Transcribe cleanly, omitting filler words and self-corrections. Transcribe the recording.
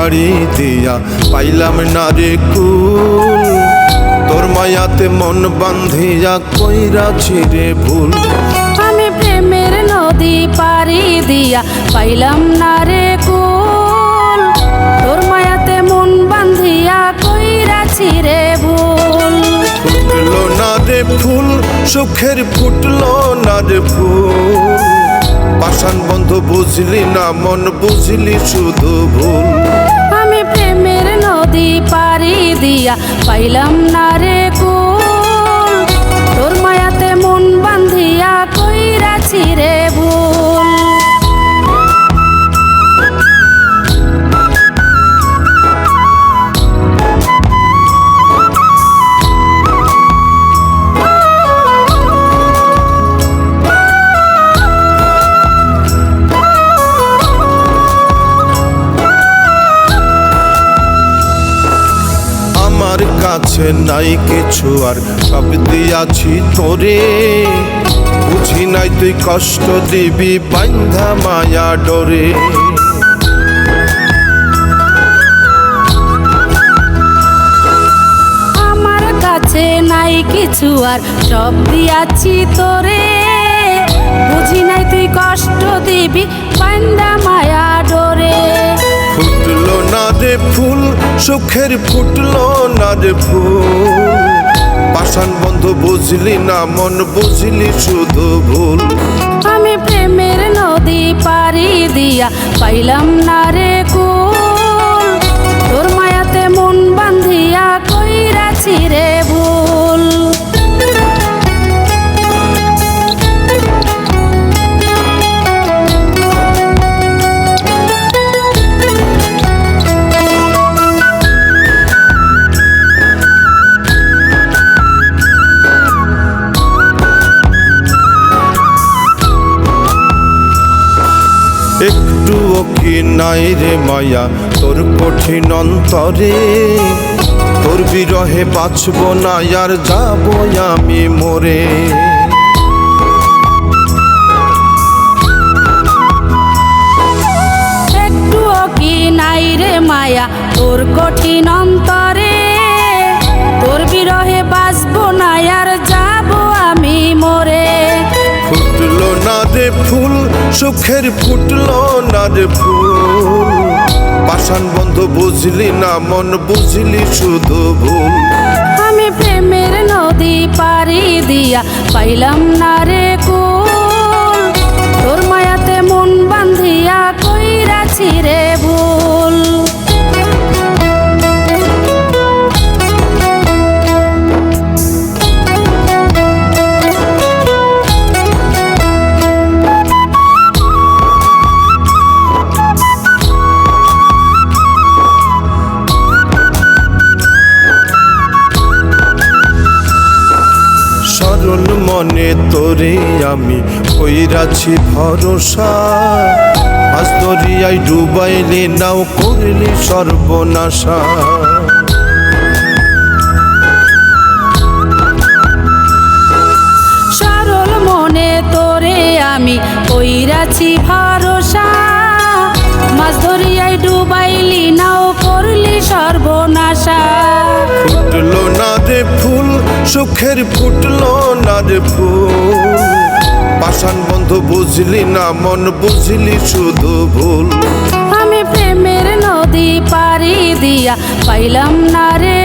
পাড়ি দিয়া পাইলাম না রে কুল, তোর মায়াতে মন বান্ধিয়া কইরাছি রে ভুল। আমি প্রেমের নদী পাড়ি দিয়া পাইলাম না রে কুল, তোর মায়াতে মন বান্ধিয়া কইরাছি রে ভুল। ফুটলো না রে ফুল, সুখের ফুটলো না রে ফুল, পাষাণ বন্ধু বুঝলি না মন বুঝলি শুধু ভুল। আমি প্রেমের নদী পাড়ি দিয়া পাইলাম না রে কুল, তোর মায়াতে মন বান্ধিয়া কইরাছি রে ভুল। আমার কাছে নাই কিছু আর সব দিয়াছি তোরে, বুঝি নাই তুই কষ্ট দিবি বান্ধা মায়া ডরে। আমার কাছে নাই কিছু আর সব দিয়াছি তোরে, বুঝি নাই তুই কষ্ট দিবি বান্দা মায়া ডরে। ফুটলো না রে ফুল, সুখের ফুটলো না রে ফুল, পাষাণ বন্ধু বুঝলি না মন বুঝলি শুধু ভুল। আমি প্রেমের নদী পাড়ি দিয়া পাইলাম না রে কুল, তোর মায়াতে মন বান্ধিয়া কইরাছি রে ভুল। একটুও কি নাই রে মায়া তোর কঠিন অন্তরে, তোর বিরহে বাঁচব না আর যাব আমি মরে। একটুও কি নাই রে মায়া তোর কঠিন অন্তরে, তোর বিরহে বাঁচবো না আর যাব আমি মরে। ফুটলো না রে ফুল, সুখের ফুটলো না রে ফুল, পাষাণ বন্ধু বুঝলি না মন বুঝলি শুধু ভুল। আমি প্রেমের নদী পাড়ি দিয়া পাইলাম না রে কুল, তোর মায়াতে মন বান্ধিয়া কইরাছি রে ভুল। সরল মনে তোরে আমি কইরাছি ভরসা, মাছ দরিয়ায় ডুবাইলে নাও করলি সর্বনাশা। সরল মনে তোরে আমি কইরাছি ভরসা, মাছ ধরিয়াই ডুবাইলি নাও করলি সর্বনাশা। ফুটলো না রে ফুল, সুখের ফুটলো না রে ফুল, পাষাণ বন্ধু বুঝলি না মন বুঝলি শুধু ভুল। আমি প্রেমের নদী পাড়ি দিয়া পাইলাম না রে